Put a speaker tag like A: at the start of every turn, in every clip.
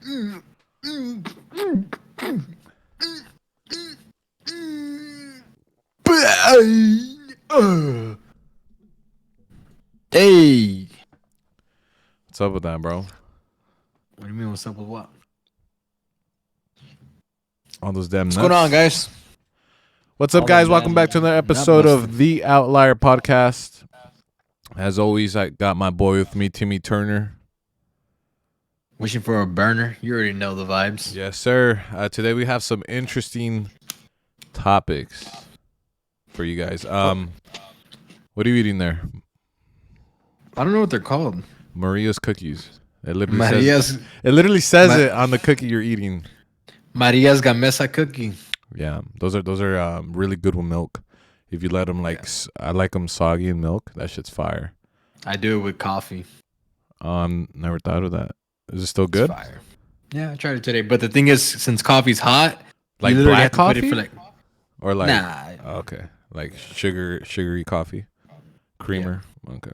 A: Hey,
B: What's up with that, bro?
A: what do you mean? What's up with what?
B: All those damn
A: What's
B: nuts.
A: going on, guys?
B: What's up,
A: All
B: guys?
A: them
B: Welcome
A: damn
B: back to another
A: nut
B: episode
A: busting.
B: of the Outlier podcast. As always, I got my boy with me, Timmy Turner.
A: Wishing for a burner. You already know the vibes.
B: Yes, sir. Today we have some interesting topics for you guys. What are you eating there?
A: I don't know what they're called.
B: Maria's cookies. It literally
A: Maria's
B: says
A: Ma-
B: it on the cookie you're eating.
A: Maria's Gamesa cookie.
B: Yeah, those are really good with milk. If you let them I like them soggy in milk. That shit's fire.
A: I do it with coffee.
B: Never thought of that. Is it still
A: It's
B: good?
A: fire. Yeah, I tried it today. But the thing is, since coffee's hot,
B: Like
A: you literally
B: black
A: have to put it
B: coffee?
A: for like.
B: Or like
A: Nah.
B: okay, like sugary coffee, creamer. Okay.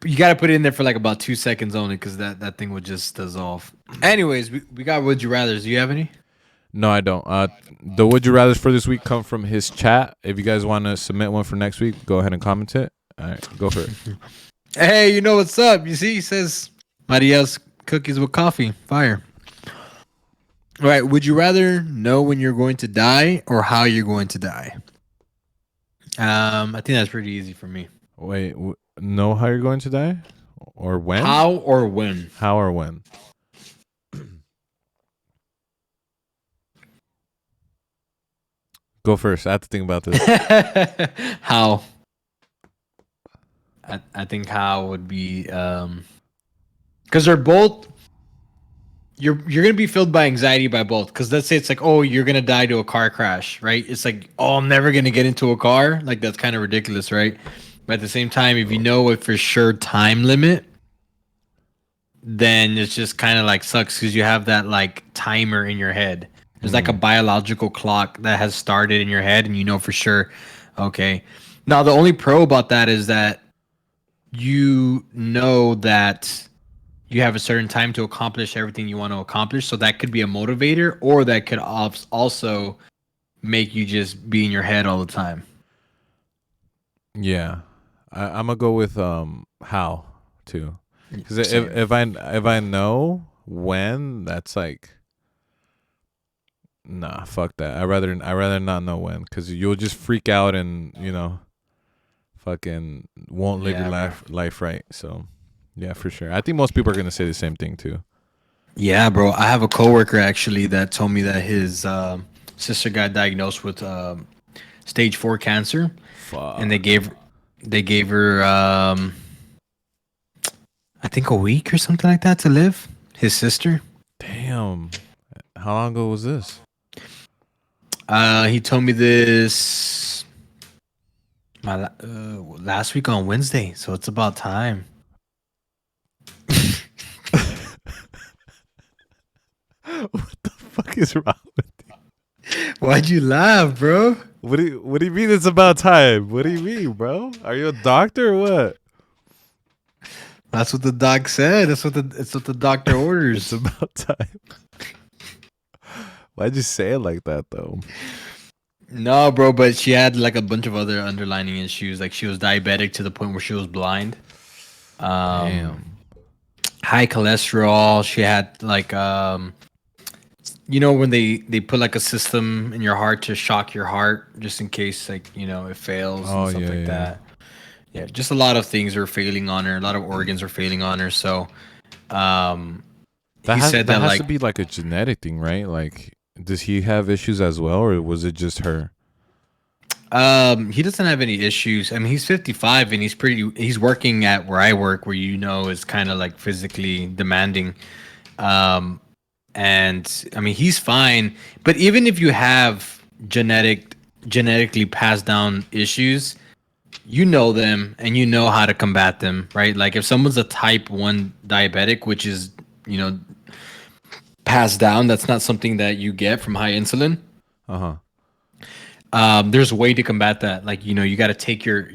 A: You got to put it in there for like about 2 seconds only because that thing would just dissolve. Anyways, we got Would You Rathers. Do you have any?
B: No, I don't. The would you rather's for this week come from his chat. If you guys want to submit one for next week, go ahead and comment it. All right, go for it.
A: Hey, you know what's up? You see, he says Maria's cookies with coffee. Fire. All right. Would you rather know when you're going to die or how you're going to die? I think that's pretty easy for me.
B: Wait, know how you're going to die, or when?
A: How or when?
B: How or when? Go first. I have to think about this.
A: How? I think how would be because they're both. You're gonna be filled by anxiety by both. Because let's say it's like, oh, you're gonna die to a car crash, right? It's like, oh, I'm never gonna get into a car. Like that's kind of ridiculous, right? But at the same time, if you know a for sure time limit, then it's just kind of like sucks because you have that like timer in your head. There's like a biological clock that has started in your head, and you know for sure. Okay. Now the only pro about that is that you know that you have a certain time to accomplish everything you want to accomplish. So that could be a motivator, or that could also make you just be in your head all the time.
B: Yeah, I'm gonna go with how too. Because
A: Same.
B: if I know when, that's like, nah, fuck that. I rather not know when, because you'll just freak out and fucking won't live your life right. So yeah, for sure. I think most people are gonna say the same thing too.
A: Yeah, bro. I have a coworker actually that told me that his sister got diagnosed with stage 4 cancer,
B: Fuck.
A: and they gave her I think a week or something like that to live. His sister.
B: Damn. How long ago was this?
A: He told me this last week on Wednesday, so it's about time.
B: What the fuck is wrong with you?
A: Why'd you laugh, bro?
B: What do you mean it's about time? What do you mean, bro? Are you a doctor or what?
A: That's what the doc said. It's what the doctor orders.
B: It's about time. Why'd you say it like that though?
A: No, bro, but she had like a bunch of other underlining issues. Like she was diabetic to the point where she was blind.
B: Damn.
A: High cholesterol. She had like when they put like a system in your heart to shock your heart just in case like it fails and stuff like that. Yeah, just a lot of things are failing on her. A lot of organs are failing on her. So
B: That has to be like a genetic thing, right? Like, does he have issues as well, or was it just her?
A: He doesn't have any issues. I mean, he's 55 and he's working at where I work, where is kind of like physically demanding. And I mean, he's fine. But even if you have genetically passed down issues, you know them and you know how to combat them, right? Like if someone's a type 1 diabetic, which is, passed down, that's not something that you get from high insulin. There's a way to combat that. Like, you got to take your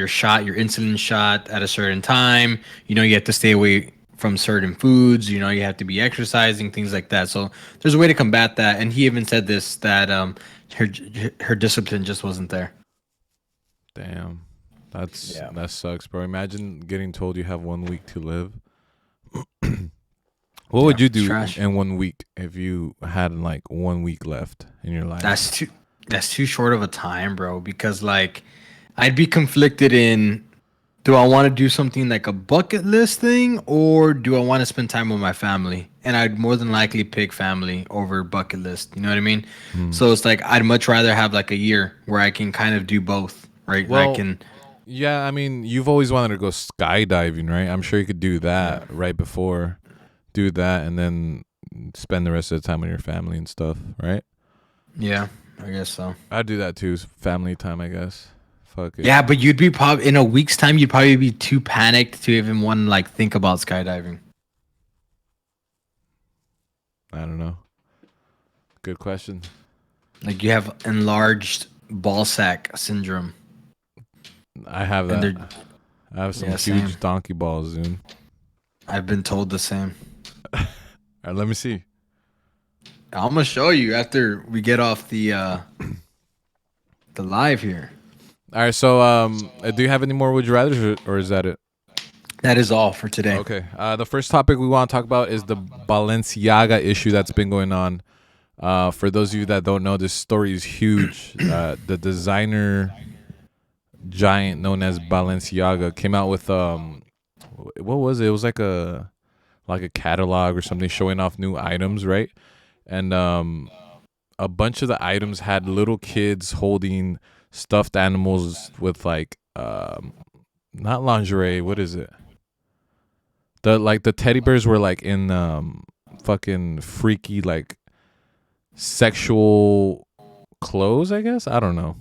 A: shot, your insulin shot at a certain time. You have to stay away from certain foods. You know, you have to be exercising, things like that. So there's a way to combat that. And he even said this that her her discipline just wasn't there.
B: Damn.
A: Yeah,
B: That sucks, bro. Imagine getting told you have 1 week to live. What
A: yeah,
B: would you
A: it's
B: do
A: trash.
B: in 1 week if you had like 1 week left in your life?
A: That's too that's too short of a time, bro. Because like, I'd be conflicted in, do I want to do something like a bucket list thing, or do I want to spend time with my family? And I'd more than likely pick family over bucket list. You know what I mean?
B: Hmm.
A: So it's like I'd much rather have like a year where I can kind of do both, right? I
B: Well,
A: can,
B: yeah, I mean, you've always wanted to go skydiving, right? I'm sure you could do
A: yeah,
B: that right before, do that, and then spend the rest of the time with your family and stuff, right?
A: yeah, I guess so.
B: I'd do that too. Family time, I guess. Fuck it.
A: Yeah, but you'd be probably in a week's time. You'd probably be too panicked to even want to like think about skydiving.
B: I don't know. Good question.
A: Like you have enlarged ball sack syndrome,
B: I have
A: and
B: that.
A: they're
B: I have some
A: yeah, same.
B: huge donkey balls, dude.
A: I've been told the same.
B: All right, let me see.
A: I'm gonna show you after we get off the live here.
B: All right, so do you have any more would you rather, or is that it?
A: That is all for today.
B: Okay. The first topic we want to talk about is the Balenciaga issue that's been going on. For those of you that don't know, this story is huge. The designer giant known as Balenciaga came out with what was it? It was like a catalog or something showing off new items, right? And a bunch of the items had little kids holding stuffed animals with like not lingerie. What is it? The teddy bears were like in fucking freaky like sexual clothes, I guess. I don't know.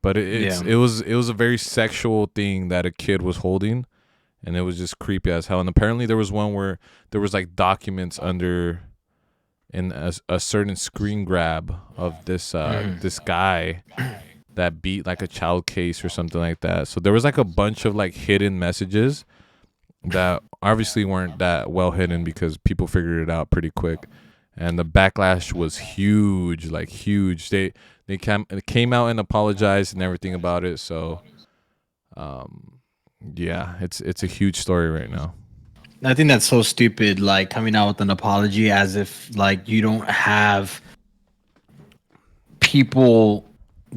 B: But
A: Yeah.
B: it was a very sexual thing that a kid was holding, and it was just creepy as hell. And apparently there was one where there was like documents under in a certain screen grab of this this guy that beat like a child case or something like that. So there was like a bunch of like hidden messages that obviously weren't that well hidden because people figured it out pretty quick, and the backlash was huge, like huge. They came out and apologized and everything about it. So, yeah, it's a huge story right now.
A: I think that's so stupid, like coming out with an apology as if like you don't have people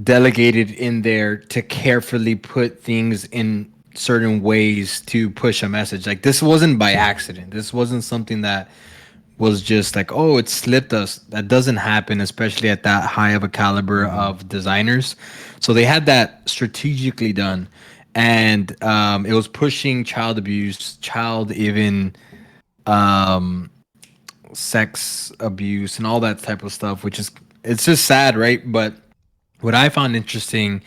A: delegated in there to carefully put things in certain ways to push a message. Like this wasn't by accident. This wasn't something that was just like, oh, it slipped us. That doesn't happen, especially at that high of a caliber
B: Hmm.
A: of designers. So they had that strategically done, and it was pushing child abuse, child even um, sex abuse, and all that type of stuff. Which is it's just sad, right? But what I found interesting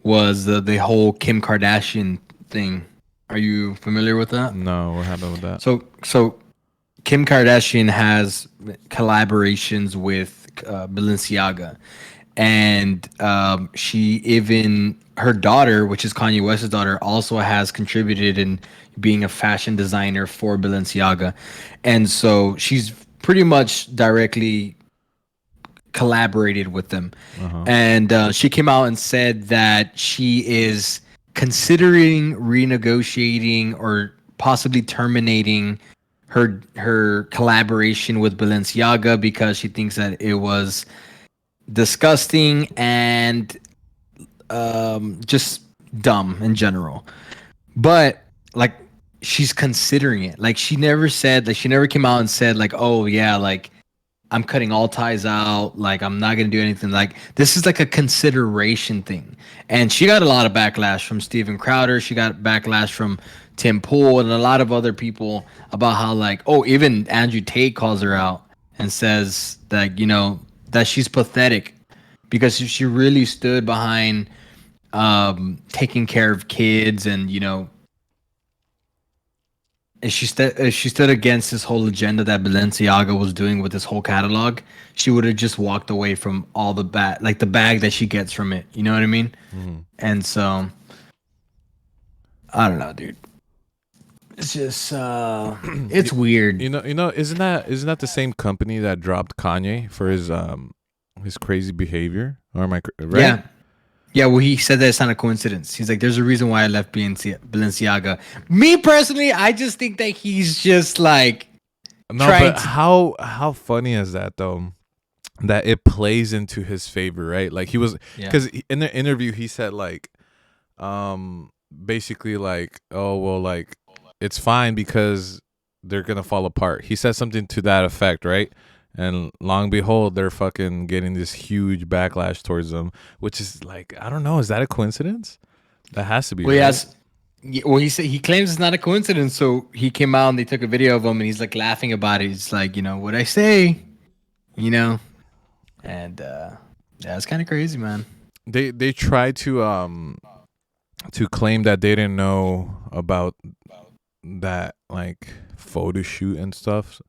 A: was the whole Kim Kardashian thing. Are you familiar with that?
B: No, what happened with that?
A: So Kim Kardashian has collaborations with Balenciaga, and she even her daughter, which is Kanye West's daughter, also has contributed in being a fashion designer for Balenciaga, and so she's pretty much directly collaborated with them.
B: Uh huh.
A: And she came out and said that she is considering renegotiating or possibly terminating her collaboration with Balenciaga because she thinks that it was disgusting and just dumb in general. But like she's considering it. Like she never said like she never came out and said like, oh yeah, like I'm cutting all ties out. Like I'm not gonna do anything. Like this is like a consideration thing. And she got a lot of backlash from Steven Crowder. She got backlash from Tim Pool and a lot of other people about how like, oh, even Andrew Tate calls her out and says that, you know, that she's pathetic because she really stood behind taking care of kids and, you know, if she stood against this whole agenda that Balenciaga was doing with this whole catalog, she would have just walked away from all the like the bag that she gets from it. You know what I mean?
B: Hmm.
A: And so I don't know, dude. It's just it's weird.
B: Isn't that the same company that dropped Kanye for his crazy behavior? Or am I right?
A: Yeah. Yeah, well, he said that it's not a coincidence. He's like, there's a reason why I left Balenciaga. Me personally, I just think that he's just like
B: No,
A: trying
B: but
A: to.
B: how funny is that though? That it plays into his favor, right? Like he was,
A: Yeah.
B: because in the interview he said like, basically like, oh well, like it's fine because they're gonna fall apart. He said something to that effect, right? And long behold, they're fucking getting this huge backlash towards them, which is like, I don't know, is that a coincidence? That has to be,
A: Well,
B: right?
A: yes. Well, he said he claims it's not a coincidence. So he came out and they took a video of him and he's like laughing about it. He's like, what I say, you know, and yeah, it's kind of crazy, man.
B: They tried to claim that they didn't know about that like photo shoot and stuff.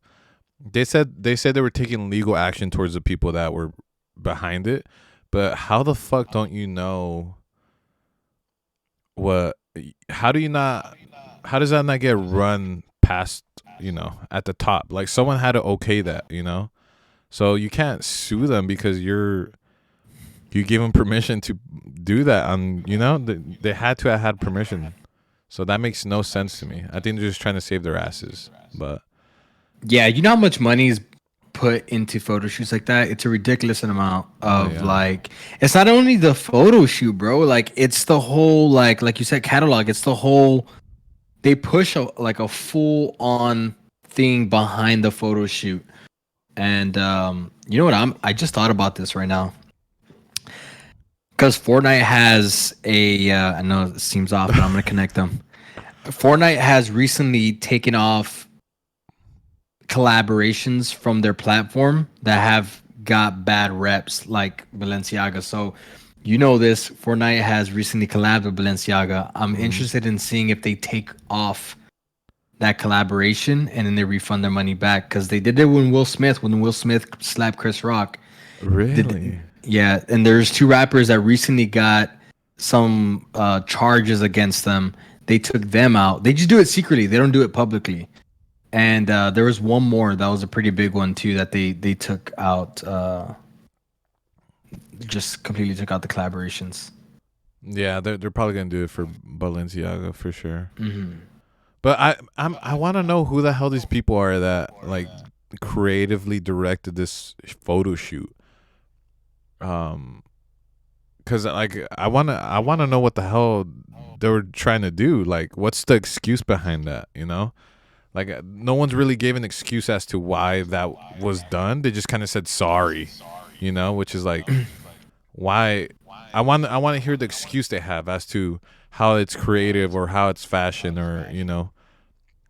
B: They said they were taking legal action towards the people that were behind it, but how the fuck don't you know what? How do you not? How does that not get run past? At the top, like someone had to okay that. So you can't sue them because you give them permission to do that. They had to have had permission. So that makes no sense to me. I think they're just trying to save their asses. But
A: Yeah, you know how much money is put into photo shoots like that? It's a ridiculous amount
B: oh
A: of
B: yeah,
A: like it's not only the photo shoot, bro. Like it's the whole like you said catalog. It's the whole they push a full on thing behind the photo shoot. And you know what I just thought about this right now. Cuz Fortnite has a I know it seems off, but I'm going to connect them. Fortnite has recently taken off collaborations from their platform that have got bad reps like Balenciaga. So this Fortnite has recently collabed with Balenciaga. I'm
B: hmm
A: interested in seeing if they take off that collaboration and then they refund their money back because they did it when Will Smith slapped Chris Rock. Did
B: really?
A: Yeah, and there's two rappers that recently got some charges against them. They took them out. They just do it secretly. They don't do it publicly. And there was one more that was a pretty big one too that they took out. Just completely took out the collaborations.
B: Yeah, they're probably gonna do it for Balenciaga for sure.
A: Hmm.
B: But I want to know who the hell these people are that like creatively directed this photo shoot. Um, because like I wanna know what the hell they were trying to do. Like, what's the excuse behind that? Like no one's really gave an excuse as to why that was done. They just kind of said sorry, which is like why. I want to hear the excuse they have as to how it's creative or how it's fashion or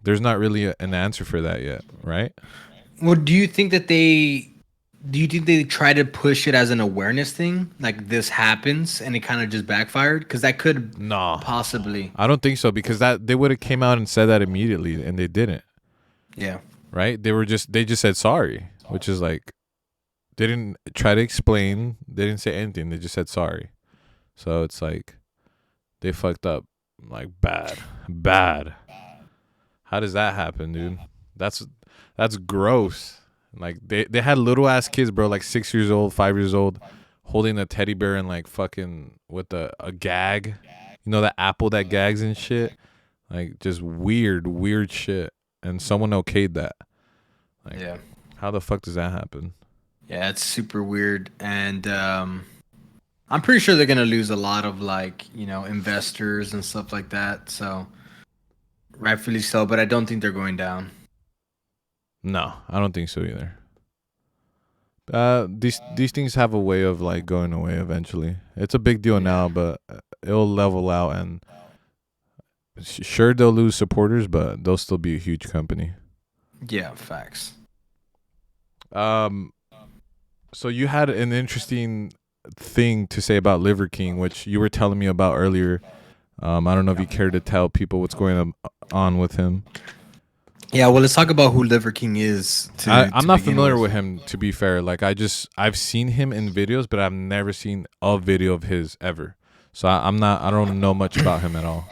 B: there's not really an answer for that yet, right?
A: Well, do you think they try to push it as an awareness thing, like this happens and it kind of just backfired? Because that could
B: No,
A: possibly,
B: I don't think so because that they would have came out and said that immediately and they didn't,
A: yeah,
B: right? They just said sorry, which is like they didn't try to explain, they didn't say anything, they just said sorry. So it's like they fucked up like bad. Bad. How does that happen, dude? That's gross. Like they had little ass kids, bro, like 6 years old, 5 years old, holding a teddy bear and like fucking with a gag. That apple that gags and shit. Like just weird shit. And someone okayed that. Like,
A: yeah,
B: how the fuck does that happen?
A: yeah. It's super weird, and I'm pretty sure they're gonna lose a lot of like investors and stuff like that. So rightfully so, but I don't think they're going down.
B: No, I don't think so either. These things have a way of like going away eventually. It's a big deal
A: Yeah,
B: now, but it'll level out and sure they'll lose supporters, but they'll still be a huge company.
A: yeah, facts.
B: Um, so you had an interesting thing to say about Liver King, which you were telling me about earlier. I don't know if you care to tell people what's going on with him.
A: Yeah, well, let's talk about who Liver King is
B: I'm
A: to
B: not
A: begin
B: familiar
A: with.
B: with him, to be fair. Like I've seen him in videos, but I've never seen a video of his ever. So I don't know much about him at all.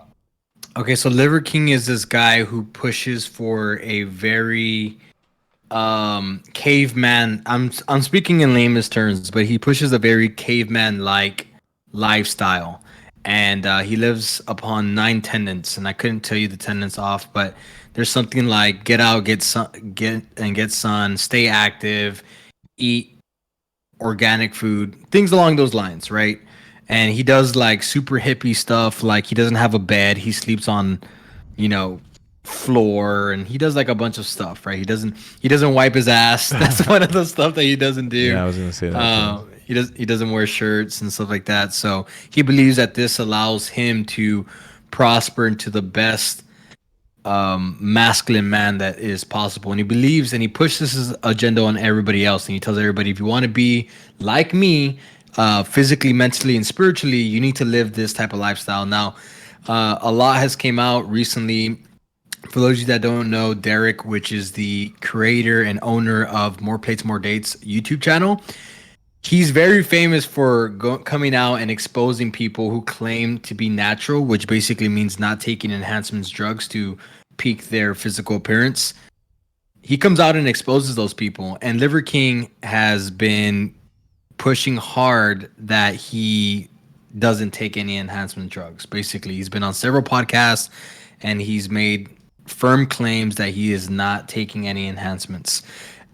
A: Okay, so Liver King is this guy who pushes for a very caveman. I'm speaking in lamest terms, but he pushes a very caveman like lifestyle, and he lives upon 9 tenets, and I couldn't tell you the tenets off, but there's something like get out, get sun, get sun, stay active, eat organic food, things along those lines, right? And he does like super hippie stuff. Like he doesn't have a bed. He sleeps on, you know, floor, and he does like a bunch of stuff, right? He doesn't wipe his ass. That's one of the stuff that he doesn't do.
B: Yeah, I was gonna say that too.
A: He doesn't wear shirts and stuff like that. So he believes that this allows him to prosper into the best masculine man that is possible, and he believes and he pushes his agenda on everybody else, and he tells everybody, if you want to be like me, physically, mentally, and spiritually, you need to live this type of lifestyle. Now, a lot has came out recently. For those of you that don't know, Derek, which is the creator and owner of More Plates More Dates YouTube channel, he's very famous for coming out and exposing people who claim to be natural, which basically means not taking enhancements drugs to peak their physical appearance. He comes out and exposes those people, and Liver King has been pushing hard that he doesn't take any enhancement drugs. Basically, he's been on several podcasts and he's made firm claims that he is not taking any enhancements.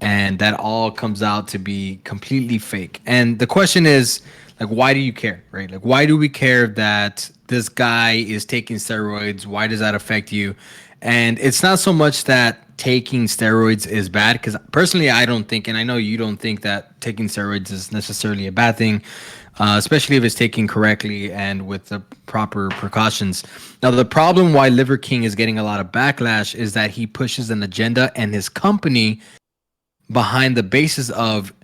A: And that all comes out to be completely fake. And the question is, like, why do you care, right? Like, why do we care that this guy is taking steroids? Why does that affect you? And it's not so much that taking steroids is bad, because personally, I don't think, and I know you don't think that taking steroids is necessarily a bad thing, especially if it's taken correctly and with the proper precautions. Now, the problem why Liver King is getting a lot of backlash is that he pushes an agenda and his company behind the basis of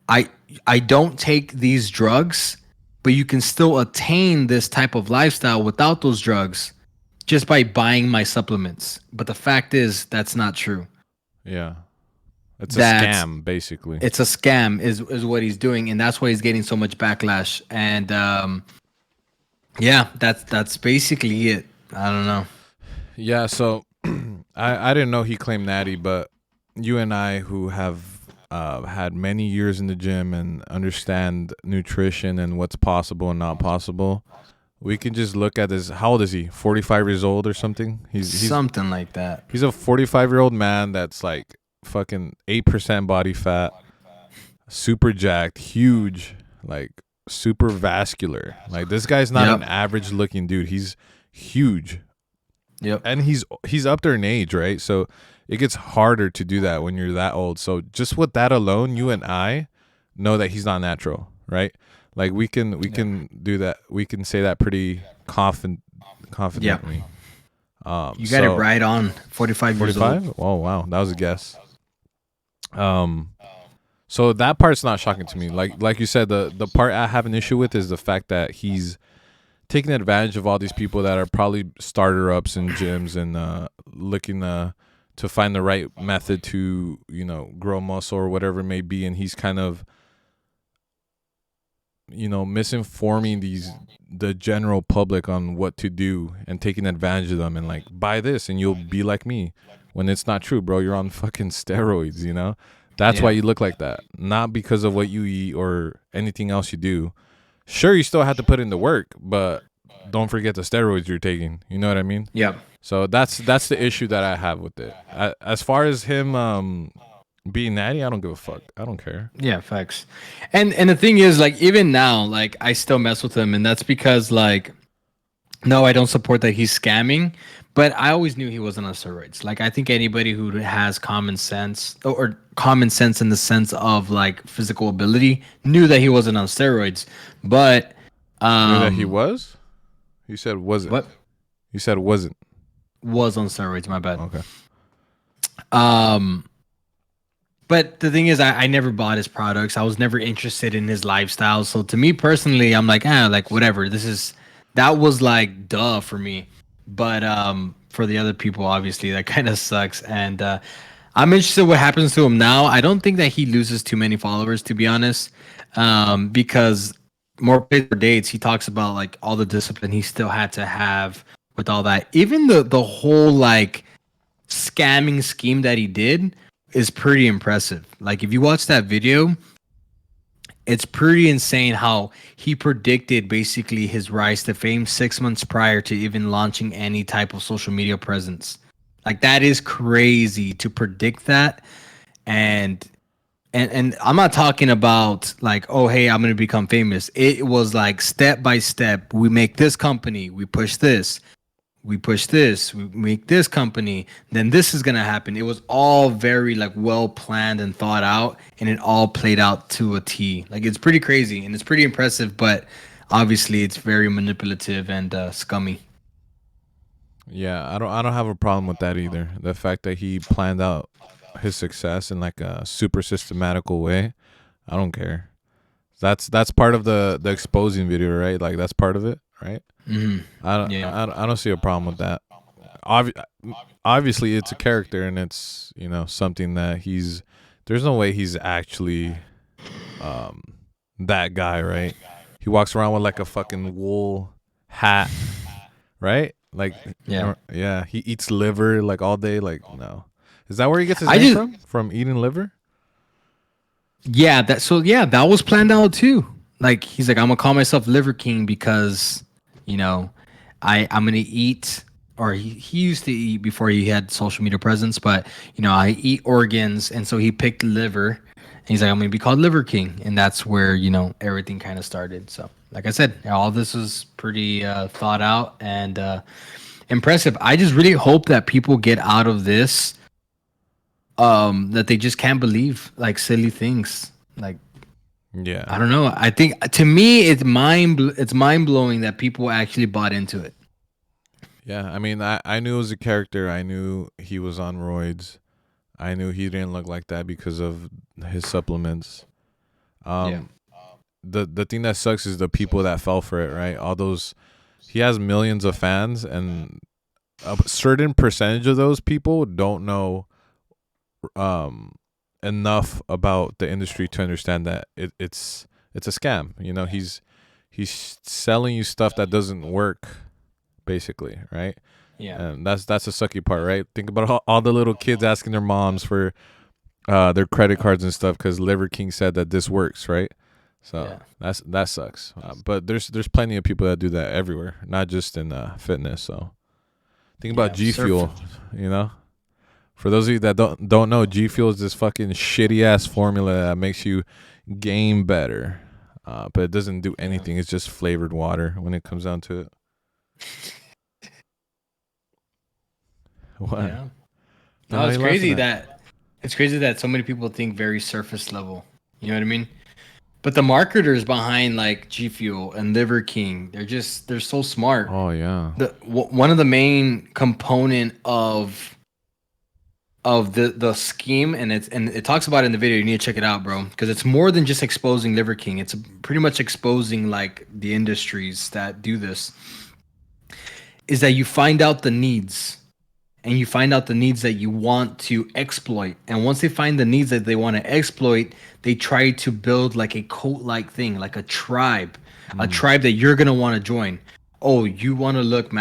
A: I I don't take these drugs, but you can still attain this type of lifestyle without those drugs just by buying my supplements. But the fact is that's not true.
B: Yeah, it's a
A: That's
B: scam basically.
A: It's a scam is what he's doing, and that's why he's getting so much backlash. And yeah, that's basically it. I don't know.
B: Yeah, so I didn't know he claimed natty, but you and I, who have had many years in the gym and understand nutrition and what's possible and not possible, we can just look at this. How old is he? 45 years old or something? He's
A: Something like that.
B: he's a 45-year-old man that's like fucking 8% body fat, super jacked, huge, like super vascular. Like this guy's not an
A: Yep.
B: average looking dude. He's huge.
A: Yep.
B: And he's up there in age, right? So it gets harder to do that when you're that old. So just with that alone, you and I know that he's not natural, right? Like we can do that. We can say that pretty confidently.
A: You got it right on. 45 years old.
B: 45? Oh wow, that was a guess. So that part's not shocking to me. Like you said, the part I have an issue with is the fact that he's taking advantage of all these people that are probably starter ups in gyms and looking to find the right method to grow muscle or whatever it may be, and he's kind of misinforming the general public on what to do and taking advantage of them and like, buy this and you'll be like me, when it's not true, bro. You're on fucking steroids. That's why
A: Yeah.
B: you look like that, not because of what you eat or anything else you do. Sure, you still have to put in the work, but don't forget the steroids you're taking. You know what I mean?
A: Yep.
B: So that's the issue that I have with it. As far as him being natty, I don't give a fuck. I don't care.
A: Yeah, facts. And the thing is, like, even now, like, I still mess with him, and that's because, like, no, I don't support that he's scamming, but I always knew he wasn't on steroids. Like, I think anybody who has common sense, or common sense in the sense of like physical ability, knew that he wasn't on steroids. But
B: Knew that he was? You said wasn't.
A: what
B: You said wasn't.
A: was on steroids? My bad.
B: Okay.
A: Um, But the thing is, I never bought his products. I was never interested in his lifestyle. So to me personally, I'm like, like whatever. That was like duh for me. But for the other people, obviously, that kind of sucks. And I'm interested what happens to him now. I don't think that he loses too many followers, to be honest, because more plays for dates, he talks about like all the discipline he still had to have with all that. Even the whole like scamming scheme that he did is pretty impressive. Like if you watch that video, it's pretty insane how he predicted basically his rise to fame 6 months prior to even launching any type of social media presence. Like that is crazy to predict that. And and I'm not talking about like, oh hey, I'm gonna become famous. It was like step by step. We make this company, we push this, we make this company, then this is gonna happen. It was all very like well planned and thought out, and it all played out to a T. Like it's pretty crazy and it's pretty impressive, but obviously it's very manipulative and scummy.
B: Yeah, I don't have a problem with that either. The fact that he planned out his success in like a super systematical way, I don't care. That's part of the exposing video, right? Like that's part of it, right?
A: Hmm. Yeah.
B: I don't see a problem with that. Obvi- Obviously, it's a character, and it's something that he's. There's no way he's actually um that guy, right? He walks around with like a fucking wool hat, right? Like,
A: Yeah.
B: yeah, he eats liver like all day. Like, no, is that where he gets his
A: I
B: name
A: just
B: from? From eating liver?
A: Yeah, that was planned out too. Like he's like, I'm gonna call myself Liver King because, you know, I'm gonna eat, or he used to eat before he had social media presence, but I eat organs, and so he picked liver, and he's like, I'm gonna be called Liver King, and that's where everything kind of started. So, like I said, all this was pretty thought out and impressive. I just really hope that people get out of this that they just can't believe like silly things. Like I
B: Yeah,
A: don't know. I think to me it's mind blowing that people actually bought into it.
B: yeah. I mean, I knew it was a character. I knew he was on roids. I knew he didn't look like that because of his supplements.
A: Yeah.
B: Um, the thing that sucks is the people that fell for it, right? All those he has millions of fans, and a certain percentage of those people don't know um enough about the industry to understand that it's a scam. He's selling you stuff that doesn't work, basically, right?
A: Yeah.
B: And that's the sucky part, right? Think about all the little kids asking their moms for their credit cards and stuff because Liver King said that this works, right? So
A: Yeah.
B: that sucks. But there's plenty of people that do that everywhere, not just in fitness. So think about
A: Yeah.
B: G Fuel. You know, for those of you that don't know, G Fuel is this fucking shitty ass formula that makes you game better, but it doesn't do
A: Yeah.
B: anything. It's just flavored water when it comes down to it. What?
A: Yeah.
B: Then
A: No,
B: what are
A: it's
B: you laughing
A: crazy
B: at?
A: that so many people think very surface level. You know what I mean? But the marketers behind like G Fuel and Liver King, they're so smart.
B: Oh yeah.
A: One of the main component of the scheme, and it talks about it in the video. You need to check it out, bro, because it's more than just exposing Liver King. It's pretty much exposing like the industries that do this. Is that you find out the needs, and you find out the needs that you want to exploit, and once they find the needs that they want to exploit, they try to build like a cult like thing, like a
B: Mm.
A: tribe that you're gonna want to join. Oh, you want to look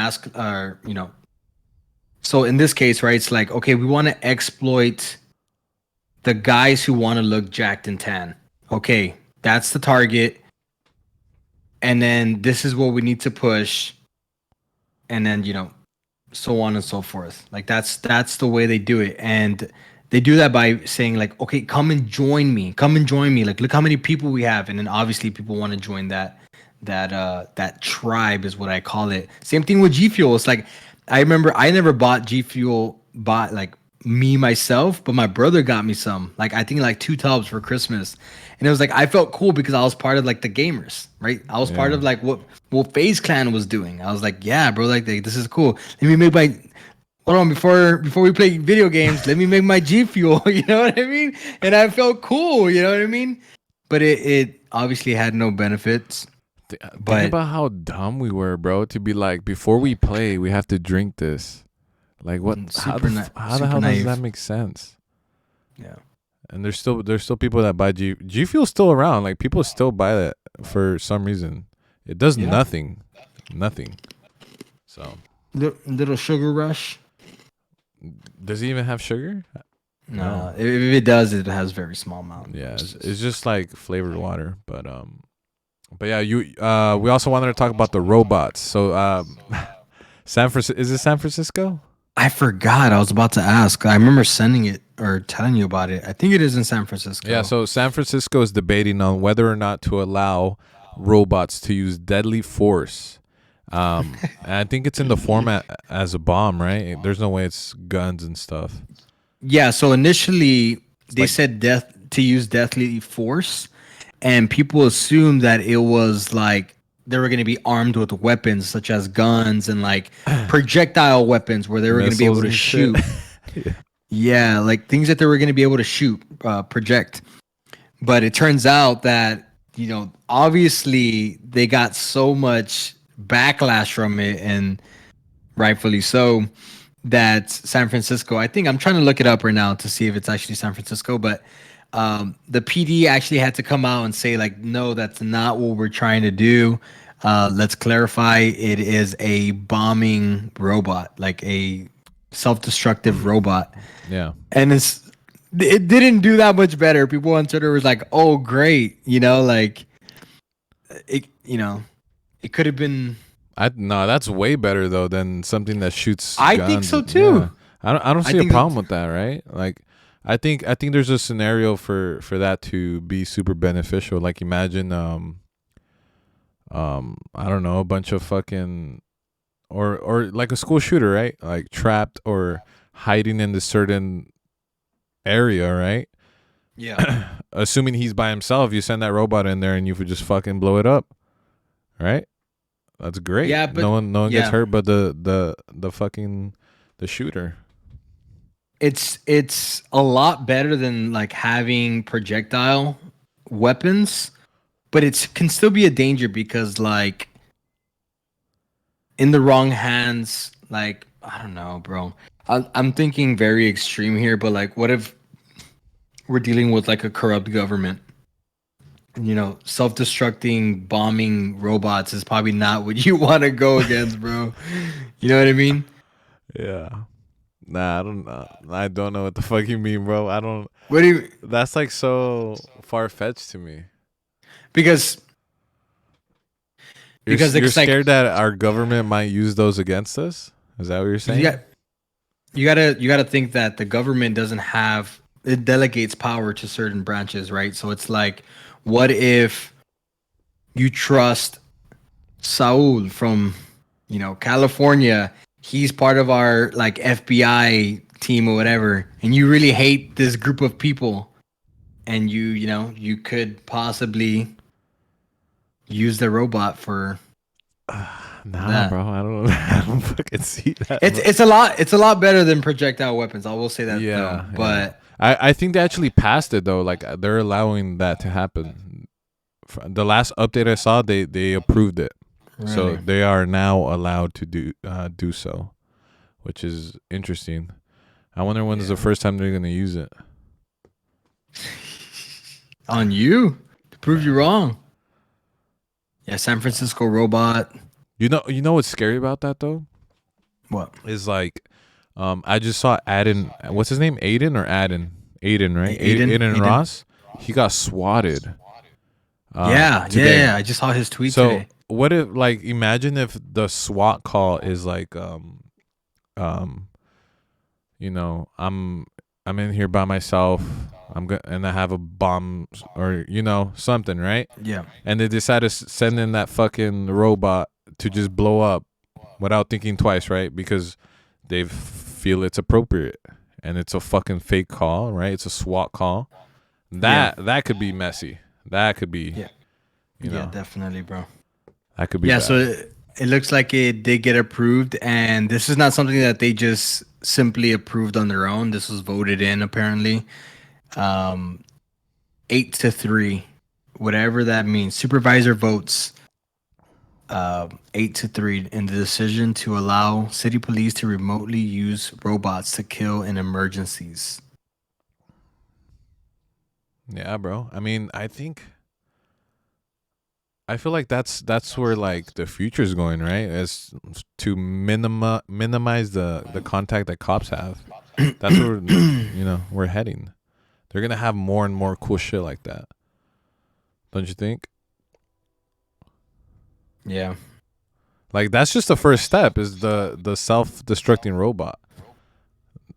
A: so in this case, right, it's like, okay, we want to exploit the guys who want to look jacked and tan. Okay, that's the target. And then this is what we need to push. And then, so on and so forth. Like that's the way they do it. And they do that by saying like, okay, come and join me. Come and join me. Like look how many people we have. And then obviously people want to join that tribe is what I call it. Same thing with G Fuel. It's like I remember I never bought G Fuel bought like me myself, but my brother got me some. Like I think like two tubs for Christmas. And it was like I felt cool because I was part of like the gamers, right? I was part
B: Yeah.
A: of like what FaZe Clan was doing. I was like, yeah, bro, like this is cool. Let me make my hold on before we play video games, let me make my G Fuel, you know what I mean? And I felt cool, you know what I mean? But it obviously had no benefits.
B: Think
A: But
B: about how dumb we were, bro, to be like, before we play, we have to drink this. Like, what? How the
A: super
B: hell does that
A: naive.
B: make sense?
A: Yeah.
B: And there's still people that buy G Fuel's still around. Like, people still buy for some reason. It does
A: Yeah.
B: nothing, nothing. So
A: Little sugar rush.
B: does he even have sugar?
A: No,
B: No.
A: if it does, it has very small amount
B: Yeah,
A: doses.
B: it's just like flavored water. But yeah, you we also wanted to talk about the robots. So San Francisco, is it San Francisco?
A: I forgot. I was about to ask. I remember sending it or telling you about it. I think it is in San
B: Yeah,
A: Francisco.
B: so San Francisco is debating on whether or not to allow robots to use deadly force. And I think it's in the format as a bomb, right? There's no way it's guns and stuff.
A: Yeah. So initially,
B: It's
A: they
B: like
A: said death to use deathly force, and people assumed that it was like they were going to be armed with weapons such as guns and like projectile weapons where they were going to be able
B: missiles
A: to
B: and shit.
A: shoot.
B: Yeah.
A: Yeah, like things that they were going to be able to shoot, project. But it turns out that, obviously they got so much backlash from it, and rightfully so, that San Francisco, I think I'm trying to look it up right now to see if it's actually San Francisco, but the PD actually had to come out and say, like, no, that's not what we're trying to do. Let's clarify, it is a bombing robot, like a self-destructive robot.
B: Yeah.
A: And it didn't do that much better. People on Twitter was like, "Oh, great," like it. It could have been.
B: No, that's way better though than something that shoots
A: I think
B: guns.
A: so
B: Yeah.
A: too.
B: I don't
A: I
B: see a
A: think
B: problem
A: that.
B: with that, right? Like I think there's a scenario for that to be super beneficial. Like imagine I don't know, a bunch of fucking or like a school shooter, right? Like trapped or hiding in this certain area, right?
A: Yeah.
B: Assuming he's by himself, you send that robot in there and you would just fucking blow it up, right? That's great.
A: Yeah,
B: No
A: but
B: one no one gets
A: yeah,
B: hurt but the fucking the shooter.
A: it's a lot better than like having projectile weapons, but it can still be a danger because like in the wrong hands, like I don't know, bro. I'm thinking very extreme here, but like, what if we're dealing with like a corrupt government? Self-destructing bombing robots is probably not what you want to go against, bro. You know what I mean?
B: Yeah. Nah, I don't know. I don't know what the fuck you mean, bro. I don't
A: What do you?
B: That's like so far fetched to me.
A: Because because
B: You're
A: it's like
B: scared that our government might use those against us? Is that what you're
A: you
B: saying?
A: got you gotta think that the government doesn't have it delegates power to certain branches, right? So it's like, what if you trust Saul from California? He's part of our like FBI team or whatever, and you really hate this group of people, and you could possibly use the robot for
B: Nah,
A: that.
B: bro. I don't I don't fucking see that,
A: It's
B: bro.
A: it's a lot it's a lot better than projectile weapons. I will say that though.
B: Yeah, yeah.
A: But
B: I think they actually passed it though. Like they're allowing that to happen. The last update I saw, they approved it, so
A: really,
B: they are now allowed to do so, which is interesting. I wonder when is the
A: yeah,
B: first time they're gonna use it.
A: on you to prove you
B: Yeah.
A: wrong. Yeah, San Francisco robot.
B: You know what's scary about that though
A: What?
B: is like, I just saw Aiden. What's his name? Aiden or Aiden? Aiden, right?
A: Aiden?
B: Aiden
A: Aiden?
B: Ross. He got swatted
A: Yeah, yeah, yeah,
B: today.
A: yeah. I just saw his tweet
B: So
A: today.
B: what if like imagine if the SWAT call is like um I'm in here by myself. And I have a bomb or something, right?
A: Yeah,
B: And they decide to send in that fucking robot to just blow up without thinking twice, right? Because they feel it's appropriate and it's a fucking fake call, right? It's a SWAT call.
A: yeah,
B: That could be messy. That could be,
A: yeah,
B: you
A: yeah,
B: know,
A: definitely, bro.
B: that could be
A: Yeah, so
B: bad.
A: it looks like it did get approved, and this is not something that they just simply approved on their own. This was voted in apparently, um, 8-3, whatever that means. Supervisor votes 8-3 in the decision to allow city police to remotely use robots to kill in emergencies.
B: Yeah, bro. I mean, I think I feel like that's where like the future is going, right? Is to minimize the contact that cops have. That's where we're heading. They're gonna have more and more cool shit like that. Don't you think?
A: Yeah.
B: Like that's just the first step is the self-destructing robot.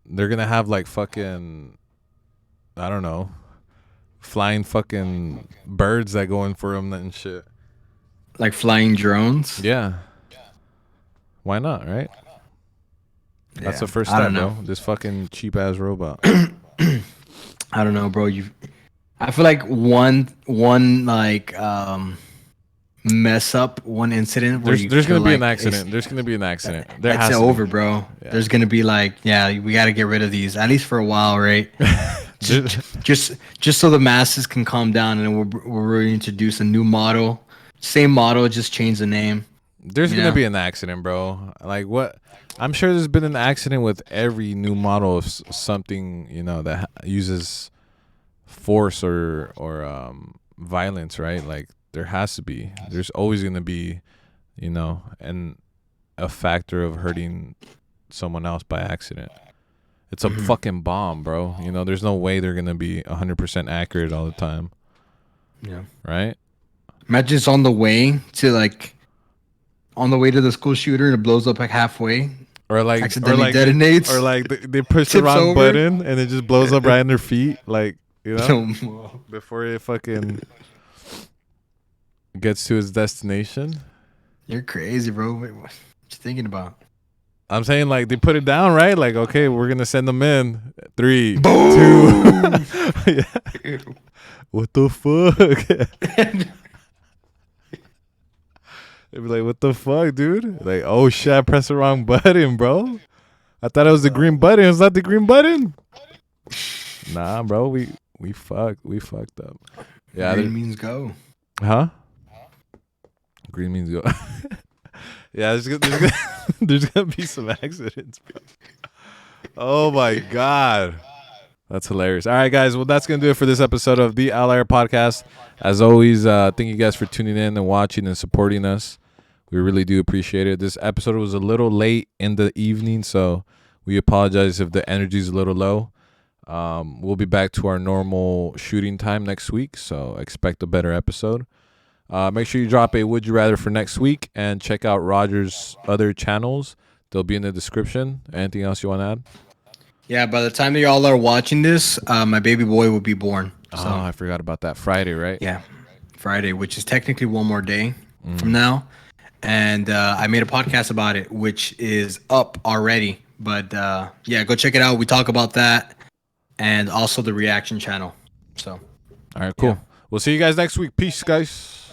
B: They're gonna have like fucking I don't know, flying fucking birds that go in for them and shit.
A: Like flying drones.
B: Yeah. Why not, right? That's
A: Yeah.
B: the first
A: I
B: step,
A: don't know.
B: bro. This fucking cheap ass robot.
A: I don't know, bro. I feel like one like mess up, one incident where you
B: There's
A: feel
B: gonna be
A: like
B: an accident. There's gonna be an accident. There
A: it's
B: has to be.
A: over, bro.
B: Yeah.
A: There's gonna be like, yeah, we got to get rid of these at least for a while, right?
B: Just-
A: just so the masses can calm down, and we'll reintroduce a new model, same model, just change the name.
B: There's
A: You
B: gonna
A: know?
B: be an accident, bro. Like what? I'm sure there's been an accident with every new model of something that uses force or violence, right? Like there has to be. There's always gonna be, and a factor of hurting someone else by accident. It's a fucking bomb, bro. There's no way they're gonna be 100% accurate all the time,
A: Yeah.
B: right?
A: Imagine it's on the way to the school shooter and it blows up like halfway. Accidentally detonates.
B: They push the
A: Tips
B: wrong
A: over.
B: button and it just blows up right on their feet, like
A: So,
B: before it fucking gets to its destination.
A: you're crazy, bro. What you thinking about?
B: I'm saying like they put it down, right? Like okay, we're gonna send them in 3,
A: Boom!
B: 2. Yeah. What the fuck? They'd be like, what the fuck, dude? Like, oh shit, I pressed the wrong button, bro. I thought it was the green button. It's not the green button. Nah, bro, we fucked up. Yeah,
A: Green means go.
B: huh? Green means go. Yeah, there's gonna be some accidents, bro. Oh my god. That's hilarious. All right, guys. Well, that's going to do it for this episode of the Outlier Podcast. As always, thank you guys for tuning in and watching and supporting us. We really do appreciate it. This episode was a little late in the evening, so we apologize if the energy is a little low. We'll be back to our normal shooting time next week, so expect a better episode. Make sure you drop a Would You Rather for next week and check out Roger's other channels. They'll be in the description. Anything else you want to add?
A: Yeah, by the time that y'all are watching this, my baby boy will be born. So,
B: Oh, I forgot about that. Friday, right?
A: yeah, Friday, which is technically one more day from now. And I made a podcast about it, which is up already. But yeah, go check it out. We talk about that and also the reaction channel. So,
B: All right, cool.
A: Yeah.
B: We'll see you guys next week. Peace, guys.